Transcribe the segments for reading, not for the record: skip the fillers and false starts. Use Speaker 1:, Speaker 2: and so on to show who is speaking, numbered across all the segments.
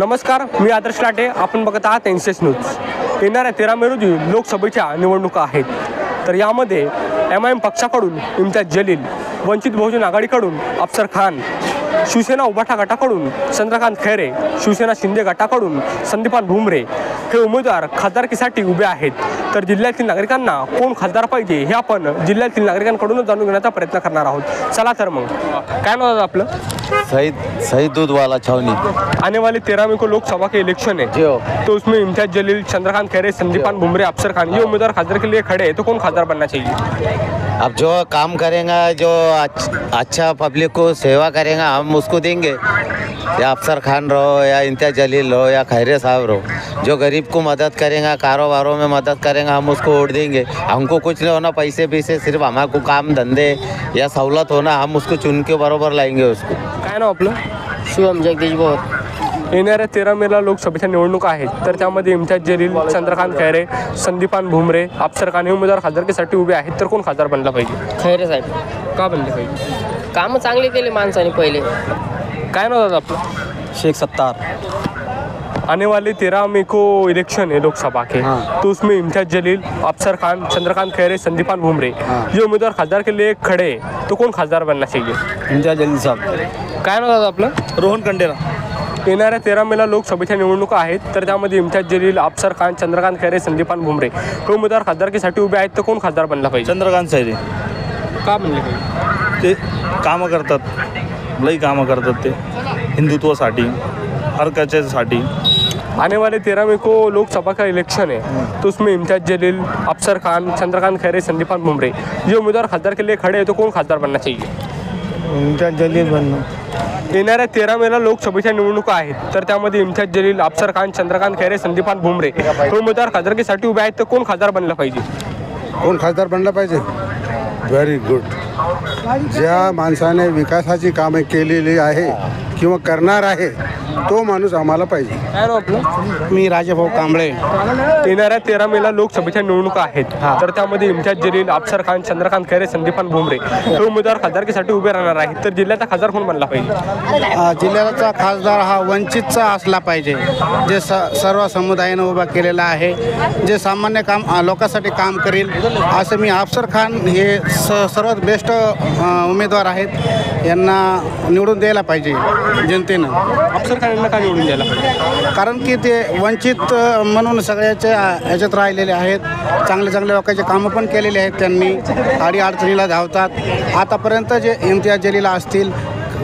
Speaker 1: नमस्कार, मी आदर्श लाटे. आपण बघत आहात एनसीएस न्यूज. येणाऱ्या 13 मे रोजी लोकसभेच्या निवडणुका आहेत. तर यामध्ये एमआयएम पक्षाकडून इम्तियाज जलील, वंचित बहुजन आघाडीकडून अफसर खान, शिवसेना उभाटा गटाकडून चंद्रकांत खैरे, शिवसेना शिंदे गटाकडून संदीपान भुमरे हे उमेदवार खासदारकीसाठी उभे आहेत. तर जिल्ह्यातील नागरिकांना कोण खासदार पाहिजे हे आपण जिल्ह्यातील नागरिकांकडून जाणून घेण्याचा प्रयत्न करणार आहोत. चला तर मग, काय नाव आहे आपलं?
Speaker 2: शहीद दूध वाला छावनी.
Speaker 1: आने वाले 13 मई को लोकसभा के इलेक्शन है, तो उसमें इम्तियाज जलील, चंद्रकांत खैरे, संदीपान भुमरे, अफसर खान ये उम्मीदवार खासदार के लिए खड़े हैं. तो कौन खासदार बनना चाहिए?
Speaker 2: अब जो काम करेगा, जो अच्छा पब्लिक को सेवा करेगा, हम उसको देंगे. या अफसर खान रहो, या इम्तियाज जलील रहो, या खैरे साहब रहो, जो गरीब को मदद करेगा, कारोबारों में मदद करेगा, हम उसको वोट देंगे. हमको कुछ नहीं होना, पैसे सिर्फ हमारे को काम धंधे या सहूलत होना, हम उसको चुन के बरोबर लाएंगे उसको.
Speaker 1: काय नाव आपलं?
Speaker 3: शिवम जगदीश बोर.
Speaker 1: येणाऱ्या 13 मेला लोकसभेच्या निवडणुका आहेत. तर त्यामध्ये इम्तियाज जलील, चंद्रकांत खैरे, संदीपान भुमरे, अफसर खान हे उमेदवार खासदारकीसाठी उभे आहेत. तर कोण खासदार बनला पाहिजे?
Speaker 3: खैरे साहेब.
Speaker 1: का बनले पाहिजे?
Speaker 3: कामं चांगले केले माणसाने पहिले.
Speaker 1: काय नाव दादा आपलं?
Speaker 2: शेख सत्तार.
Speaker 1: आने वाले 13 मई को इलेक्शन है लोकसभा के, तो उसमें इम्तियाज जलील, अफसर खान, चंद्रकांत खैरे, संदीपान भुमरे ये उम्मीदवार खासदार के लिए खड़े हैं. तो कौन खासदार बनना चाहिए?
Speaker 2: इम्तियाज जलील साहब.
Speaker 1: काय नाव दादा आपलं?
Speaker 2: रोहन कंडेरा.
Speaker 1: येणाऱ्या 13 मेला लोकसभेच्या निवडणुका आहेत. तर त्यामध्ये इम्तियाज जलील, अफसर खान, चंद्रकांत खैरे, संदीपान भुमरे हे उमेदवार खासदारकीसाठी उभे आहेत. तर कोण खासदार बनला पाहिजे?
Speaker 4: चंद्रकांत खैरे.
Speaker 1: का बनले पाहिजे?
Speaker 4: ते कामं करतात, लई कामं करतात ते हिंदुत्वासाठी, हर कशासाठी.
Speaker 1: आने वाले 13 मई को लोकसभा का इलेक्शन है, तो उसमें इम्तियाज जलील, अफसर खान, चंद्रकांत खैरे, संदीपान भुमरे ये उम्मीदवार खासदार के लिए खड़े हैं. तो कौन खासदार बनना चाहिए?
Speaker 2: इम्तियाज जलील बनना.
Speaker 1: येणाऱ्या 13 मेला लोकसभेच्या निवडणुका आहेत. तर त्यामध्ये इम्तियाज जलील, अफसर खान, चंद्रकांत खैरे, संदीपान भुमरे हे उमेदवार खासदारकीसाठी उभे आहेत. तर कोण खासदार बनला पाहिजे?
Speaker 5: कोण खासदार बनला पाहिजे? Very good. ज्या माणसाने विकासाची कामे केलेली आहे किंवा करणार आहे तो माणूस आम्हाला पाहिजे.
Speaker 1: काय नाव आपलं?
Speaker 2: मी राजेभाऊ कांबळे.
Speaker 1: येणाऱ्या 13 मेला लोकसभेच्या निवडणुका आहेत. तर त्यामध्ये इम्तियाज जलील, अफसर खान, चंद्रकांत खैरे, संदीपान भुमरे हे उमेदवार खासदारकीसाठी उभे राहणार आहेत. तर जिल्ह्याचा खासदार कोण बनला पाहिजे?
Speaker 6: जिल्ह्याचा खासदार हा वंचितचा असला पाहिजे, जे सर्व समुदायानं उभा केलेला आहे, जे सामान्य काम लोकांसाठी काम करेल असं. मी अफसर खान हे सर्वात बेस्ट उमेदवार आहेत, यांना निवडून द्यायला पाहिजे जनतेनं.
Speaker 1: अफसर खान यांना का निवडून द्यायला पाहिजे?
Speaker 6: कारण की ते वंचित म्हणून सगळ्याच्या ह्याच्यात राहिलेले आहेत. चांगले चांगले लोकांचे कामं पण केलेले आहेत त्यांनी. अडीअडचणीला धावतात. आतापर्यंत जे इम्तियाज जलील असतील,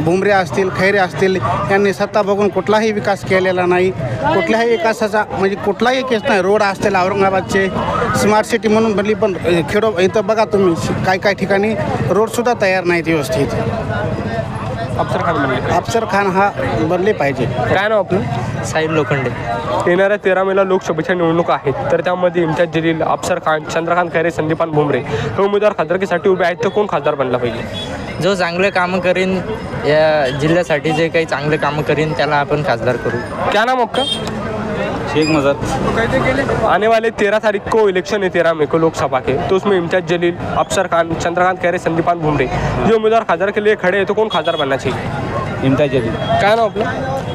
Speaker 6: भुमरे असतील, खैरे असतील, यांनी सत्ता बघून कुठलाही विकास केलेला नाही. कुठल्याही विकासाचा म्हणजे कुठलाही केस नाही. रोड असतील औरंगाबादचे, स्मार्ट सिटी म्हणून बनली, पण खेडो इथं बघा तुम्ही काय ठिकाणी रोडसुद्धा तयार नाहीत व्यवस्थित.
Speaker 1: अफसर खान बनले.
Speaker 6: अफसर खान हा बनले पाहिजे.
Speaker 1: काय नाव आपलं?
Speaker 3: साहेब लोखंडे.
Speaker 1: येणाऱ्या 13 मेला लोकसभेच्या निवडणुका आहेत. तर त्यामध्ये इम्तियाज जलील, अफसर खान, चंद्रकांत खैरे, संदीपान भुमरे हे उमेदवार खासदारकीसाठी उभे आहेत. तर कोण खासदार बनला पाहिजे?
Speaker 3: जो चांगले कामं करीन, या जिल्ह्यासाठी जे काही चांगले कामं करीन त्याला आपण खासदार करू.
Speaker 1: क्या नाम आपका?
Speaker 4: शेख मजर.
Speaker 1: आने वाले 13 तारीख को इलेक्शन है 13 मई को लोकसभा के, तो उसमें इम्तियाज जलील, अफसर खान, चंद्रकांत खैरे, संदीपान भुमरे ये उम्मीदवार खासदार के लिए खड़े हैं. तो कौन खासदार बनना चाहिए?
Speaker 4: इम्तियाज जलील.
Speaker 1: काय नाव आपलं?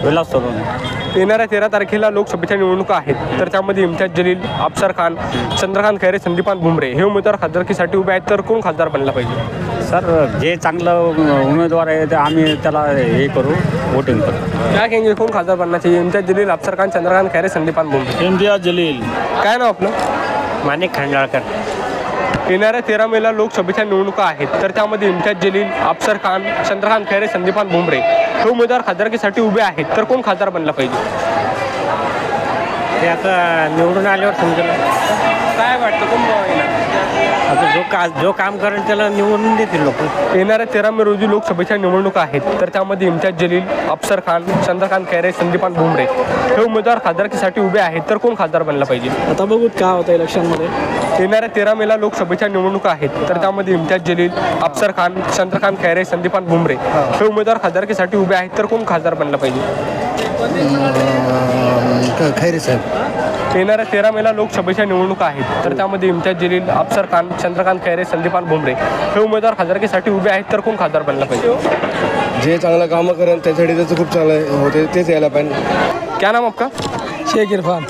Speaker 4: विलास सोनवणे.
Speaker 1: येणाऱ्या 13 तारखेला लोकसभेच्या निवडणुका आहेत. तर त्यामध्ये इम्तियाज जलील, अफसर खान, चंद्रकांत खैरे, संदीपान भुमरे हे उमेदवार खासदारकीसाठी उभे आहेत. तर कोण खासदार बनला पाहिजे?
Speaker 7: सर, जे चांगलं उमेदवार आहे ते आम्ही त्याला हे करू, वोटिंग करू.
Speaker 1: क्या कहेंगे, कौन खासदार बनना चाहिए? इम्तियाज जलील, अफसर खान, चंद्रकांत खैरे, संदीपान भुमरे.
Speaker 4: इम्तियाज जलील.
Speaker 1: काय नाव आपलं?
Speaker 3: माणिक खंडाळकर.
Speaker 1: येणाऱ्या 13 मेला लोकसभेच्या निवडणुका आहेत. तर त्यामध्ये इम्तियाज जलील, अफसर खान, चंद्रकांत खैरे, संदीपान भुमरे हे उमेदवार खासदारकीसाठी उभे आहेत. तर कोण खासदार बनला पाहिजे?
Speaker 3: ते आता निवडून आल्यावर समजेल.
Speaker 1: काय वाटतं कोण येणार?
Speaker 3: आता जो काम करेल त्याला निवडून देतील लोक.
Speaker 1: येणाऱ्या 13 मे रोजी लोकसभेच्या निवडणुका आहेत. तर त्यामध्ये इम्तियाज जलील, अफसर खान, चंद्रकांत खैरे, संदीपान भुमरे हे उमेदवार खासदारकीसाठी उभे आहेत. तर कोण खासदार बनला पाहिजे?
Speaker 7: आता बघूत काय होतं इलेक्शनमध्ये.
Speaker 1: येणाऱ्या 13 मेला लोकसभेच्या निवडणुका आहेत. तर त्यामध्ये इम्तियाज जलील, अफसर खान, चंद्रकांत खैरे, संदीपान भुमरे हे उमेदवार खासदारकीसाठी उभे आहेत. तर कोण खासदार बनला पाहिजे?
Speaker 6: खैरे साहेब.
Speaker 1: येणाऱ्या 13 मेला लोकसभेच्या निवडणुका आहेत, तर त्यामध्ये इम्तियाज जलील, अफसर खान, चंद्रकांत खैरे, संदीपान भुमरे हे उमेदवार खासदारकीसाठी उभे आहेत, तर कोण खासदार बनला पाहिजे?
Speaker 8: जे चांगलं कामं करेल त्यासाठी त्याचं खूप चांगलं होते तेच यायला पाहिजे.
Speaker 1: क्या नाम आपका?
Speaker 9: शेख इरफान.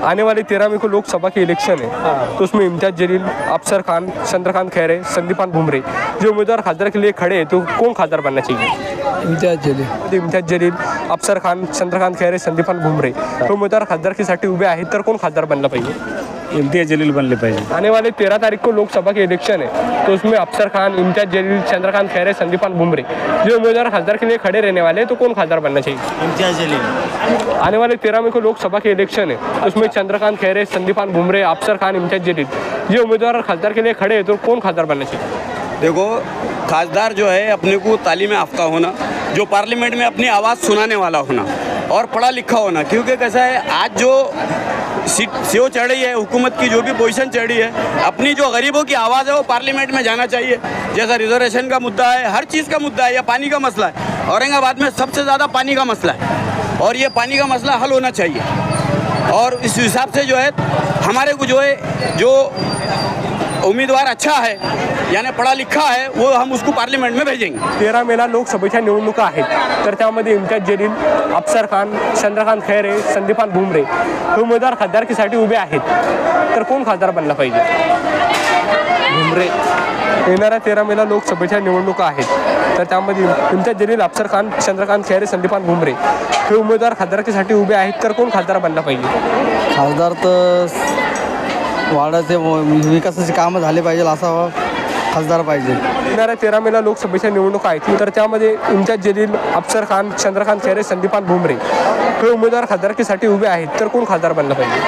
Speaker 1: आने वाले 13 मई को लोकसभा के इलेक्शन है, तो उसमें इम्तियाज जलील, अफसर खान, चंद्रकांत खैरे, संदीपान भुमरे जो उम्मीदवार खासदार के लिए खड़े हैं, तो कौन खासदार बनना चाहिए?
Speaker 9: इम्तियाज जलील.
Speaker 1: इम्तियाज जलील, अफसर खान, चंद्रकांत खैरे, संदीपान भुमरे हे उम्मीदवार खासदारकीसाठी उभे आहेत, तर कोण खासदार बनला पाहिजे?
Speaker 7: इम्तियाज जलील बनले पाहिजे.
Speaker 1: आने वाले 13 तारीख को लोकसभा के इलेक्शन है, तो उसमें अफसर खान, इम्तियाज जलील, चंद्रकांत खैरे, संदीपान भुमरे जो उम्मीदवार खासदार के लिए खड़े रहने वाले हैं, तो कौन खासदार बनना चाहिए?
Speaker 4: इम्तियाज जलील.
Speaker 1: आने वाले 13 मई को लोकसभा के इलेक्शन है, तो उसमें चंद्रकांत खैरे, संदीपान भुमरे, अफसर खान, इम्तियाज जलील ये उम्मीदवार खासदार के लिए खड़े हैं, तो कौन खासदार बनना चाहिए?
Speaker 10: देखो, खासदार जो है अपने को तालीम याफ्ता होना, जो पार्लियामेंट में अपनी आवाज़ सुनाने वाला होना और पढ़ा लिखा होना, क्योंकि कैसा है आज जो सीओ चढ़ रही है हुकूमत की, जो भी पोजीशन चढ़ रही है, अपनी जो गरीबों की आवाज़ है वो पार्लियामेंट में जाना चाहिए. जैसा रिजर्वेशन का मुद्दा है, हर चीज़ का मुद्दा है, या पानी का मसला है, औरंगाबाद में सबसे ज़्यादा पानी का मसला है और ये पानी का मसला हल होना चाहिए. और इस हिसाब से जो है हमारे को जो है जो उम्मीदवार अच्छा है यानी पढ़ा लिखा है वो हम उसको पार्लियामेंट में भेजेंगे.
Speaker 1: 13 मेला लोकसभेच्या निवडणुका आहेत, तर त्यामध्ये इम्तियाज जलील, अफसर खान, चंद्रकांत खैरे, संदीपान भुमरे हे उमेदवार खासदारकीसाठी उभे आहेत, तर कोण खासदार बनला पाहिजे? भुमरे. येणाऱ्या 13 मेला लोकसभेच्या निवडणुका आहेत, तर त्यामध्ये इम्तियाज जलील, अफसर खान, चंद्रकांत खैरे, संदीपान भुमरे हे उमेदवार खासदारकीसाठी उभे आहेत, तर कोण खासदार बनला पाहिजे?
Speaker 9: खासदार तर वाढायचे विकासाचे कामं झाले पाहिजे असा खासदार पाहिजे.
Speaker 1: येणाऱ्या 13 मेला लोकसभेच्या निवडणुका आहेत, तर त्यामध्ये इम्तियाज जलील, अफसर खान, चंद्रकांत खैरे, संदीपान भुमरे हे उमेदवार खासदारकीसाठी उभे आहेत, तर कोण खासदार बनला पाहिजे?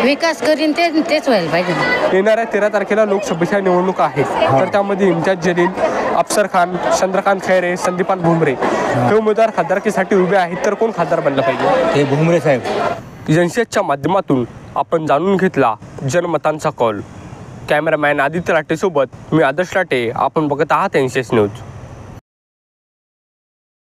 Speaker 11: विकास करीन तेच व्हायला पाहिजे.
Speaker 1: येणाऱ्या 13 तारखेला लोकसभेच्या निवडणुका आहेत, तर त्यामध्ये इम्तियाज जलील, अफसर खान, चंद्रकांत खैरे, संदीपान भुमरे हे उमेदवार खासदारकीसाठी उभे आहेत, तर कोण खासदार बनला पाहिजे?
Speaker 9: हे भुमरे साहेब.
Speaker 1: जनशेतच्या माध्यमातून आपण जाणून घेतला जनमतांचा कॉल. कॅमेरामॅन आदित्य लाटेसोबत मी आदर्श लाटे. आपण बघत आहात एनसीएस न्यूज.